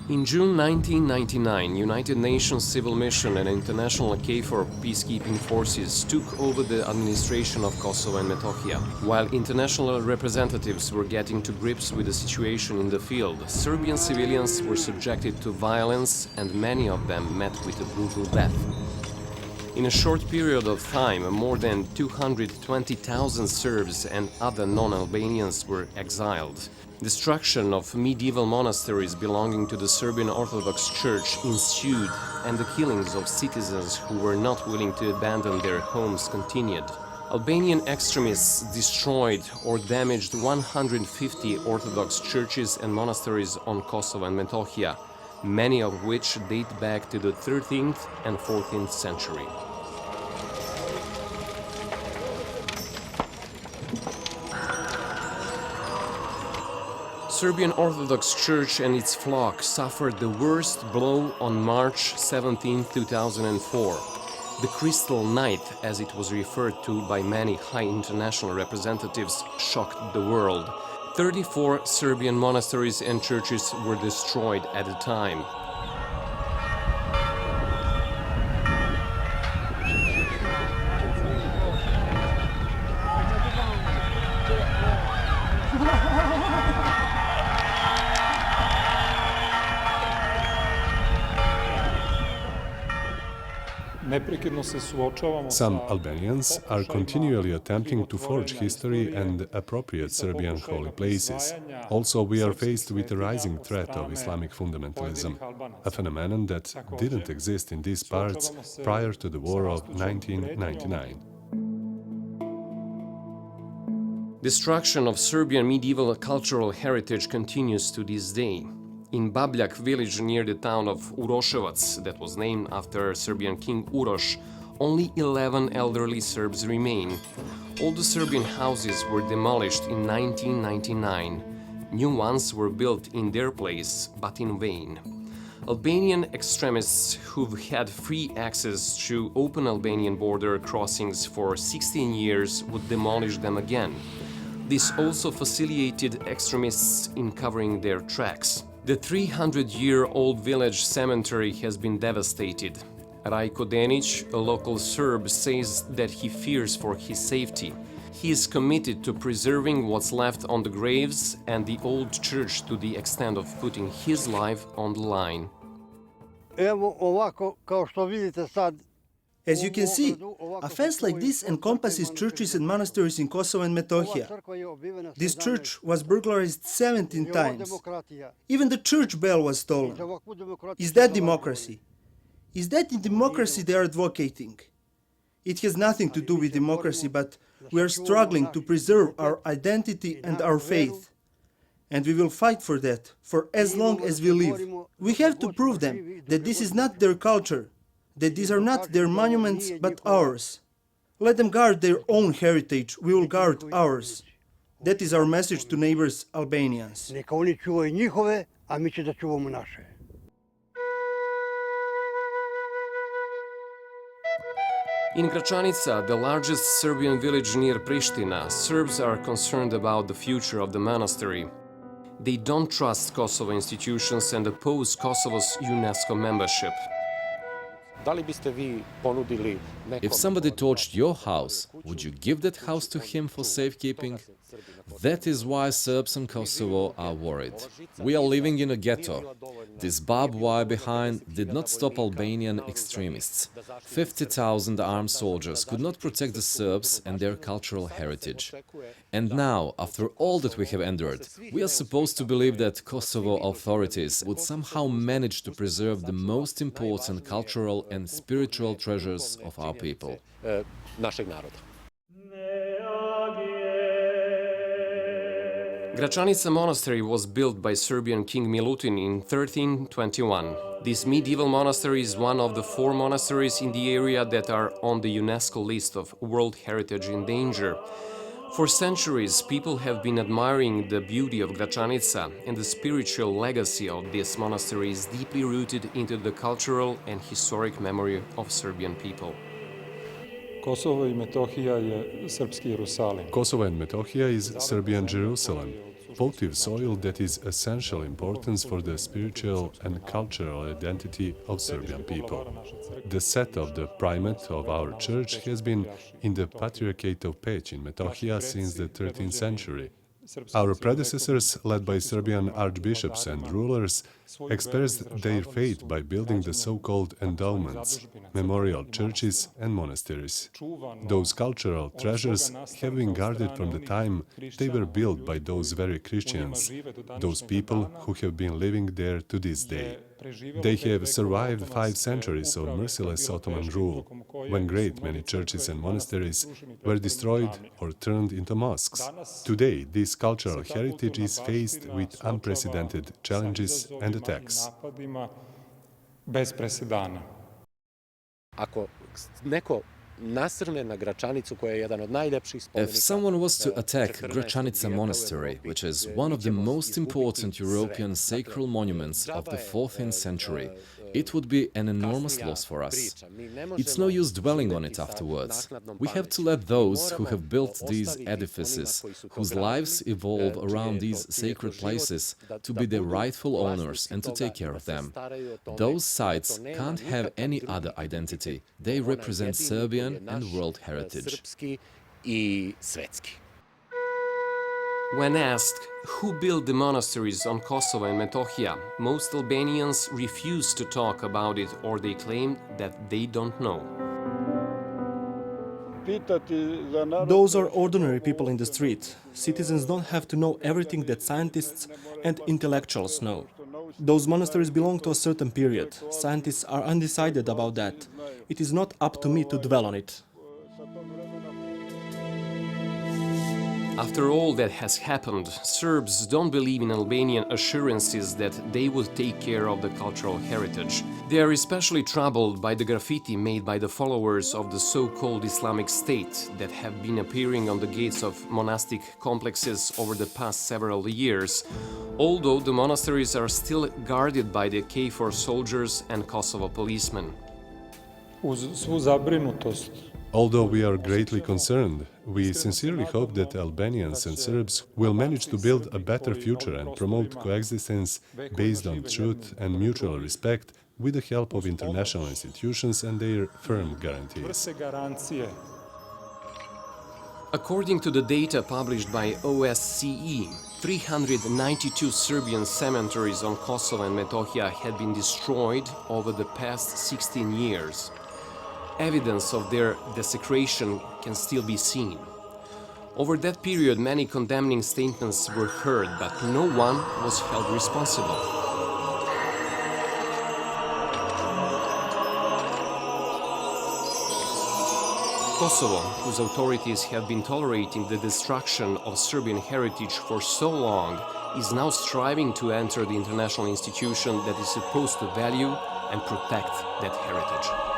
In June 1999, United Nations Civil Mission and International KFOR peacekeeping forces took over the administration of Kosovo and Metohija. While international representatives were getting to grips with the situation in the field, Serbian civilians were subjected to violence and many of them met with a brutal death. In a short period of time, more than 220,000 Serbs and other non-Albanians were exiled. Destruction of medieval monasteries belonging to the Serbian Orthodox Church ensued, and the killings of citizens who were not willing to abandon their homes continued. Albanian extremists destroyed or damaged 150 Orthodox churches and monasteries on Kosovo and Metohija, many of which date back to the 13th and 14th century. Serbian Orthodox Church and its flock suffered the worst blow on March 17, 2004. The Crystal Night, as it was referred to by many high international representatives, shocked the world. 34 Serbian monasteries and churches were destroyed at the time. Some Albanians are continually attempting to forge history and appropriate Serbian holy places. Also, we are faced with a rising threat of Islamic fundamentalism, a phenomenon that didn't exist in these parts prior to the war of 1999. Destruction of Serbian medieval cultural heritage continues to this day. In Babljak village near the town of Uroševac, that was named after Serbian King Uroš, only 11 elderly Serbs remain. All the Serbian houses were demolished in 1999. New ones were built in their place, but in vain. Albanian extremists who've had free access to open Albanian border crossings for 16 years would demolish them again. This also facilitated extremists in covering their tracks. The 300-year-old village cemetery has been devastated. Rajko Denić, a local Serb, says that he fears for his safety. He is committed to preserving what's left on the graves and the old church to the extent of putting his life on the line. As you can see, a fence like this encompasses churches and monasteries in Kosovo and Metohija. This church was burglarized 17 times. Even the church bell was stolen. Is that democracy? Is that the democracy they are advocating? It has nothing to do with democracy, but we are struggling to preserve our identity and our faith. And we will fight for that, for as long as we live. We have to prove them that this is not their culture, that these are not their monuments, but ours. Let them guard their own heritage, we will guard ours. That is our message to neighbors Albanians. In Gračanica, the largest Serbian village near Pristina, Serbs are concerned about the future of the monastery. They don't trust Kosovo institutions and oppose Kosovo's Unesco membership. If somebody torched your house, would you give that house to him for safekeeping? That is why Serbs in Kosovo are worried. We are living in a ghetto. This barbed wire behind did not stop Albanian extremists. 50,000 armed soldiers could not protect the Serbs and their cultural heritage. And now, after all that we have endured, we are supposed to believe that Kosovo authorities would somehow manage to preserve the most important cultural and spiritual treasures of our people. Gračanica monastery was built by Serbian King Milutin in 1321. This medieval monastery is one of the 4 monasteries in the area that are on the UNESCO list of World Heritage in Danger. For centuries, people have been admiring the beauty of Gračanica, and the spiritual legacy of this monastery is deeply rooted into the cultural and historic memory of Serbian people. Kosovo and Metohija is Serbian Jerusalem. votive soil that is essential importance for the spiritual and cultural identity of Serbian people. The set of the primate of our church has been in the Patriarchate of Peć in Metohija since the 13th century. Our predecessors, led by Serbian archbishops and rulers, expressed their faith by building the so-called endowments, memorial churches and monasteries. Those cultural treasures have been guarded from the time they were built by those very Christians, those people who have been living there to this day. They have survived 5 centuries of merciless Ottoman rule, when great many churches and monasteries were destroyed or turned into mosques. Today, this cultural heritage is faced with unprecedented challenges and attacks. If someone was to attack Gračanica Monastery, which is one of the most important European sacral monuments of the 14th century, it would be an enormous loss for us. It's no use dwelling on it afterwards. We have to let those who have built these edifices, whose lives evolve around these sacred places, to be the rightful owners and to take care of them. Those sites can't have any other identity. They represent Serbian and world heritage. When asked who built the monasteries on Kosovo and Metohija, most Albanians refused to talk about it, or they claimed that they don't know. Those are ordinary people in the street. Citizens don't have to know everything that scientists and intellectuals know. Those monasteries belong to a certain period. Scientists are undecided about that. It is not up to me to dwell on it. After all that has happened, Serbs don't believe in Albanian assurances that they will take care of the cultural heritage. They are especially troubled by the graffiti made by the followers of the so-called Islamic State that have been appearing on the gates of monastic complexes over the past several years, although the monasteries are still guarded by the KFOR soldiers and Kosovo policemen. Although we are greatly concerned, we sincerely hope that Albanians and Serbs will manage to build a better future and promote coexistence based on truth and mutual respect with the help of international institutions and their firm guarantees. According to the data published by OSCE, 392 Serbian cemeteries on Kosovo and Metohija had been destroyed over the past 16 years. Evidence of their desecration can still be seen. Over that period, many condemning statements were heard, but no one was held responsible. Kosovo, whose authorities have been tolerating the destruction of Serbian heritage for so long, is now striving to enter the international institution that is supposed to value and protect that heritage.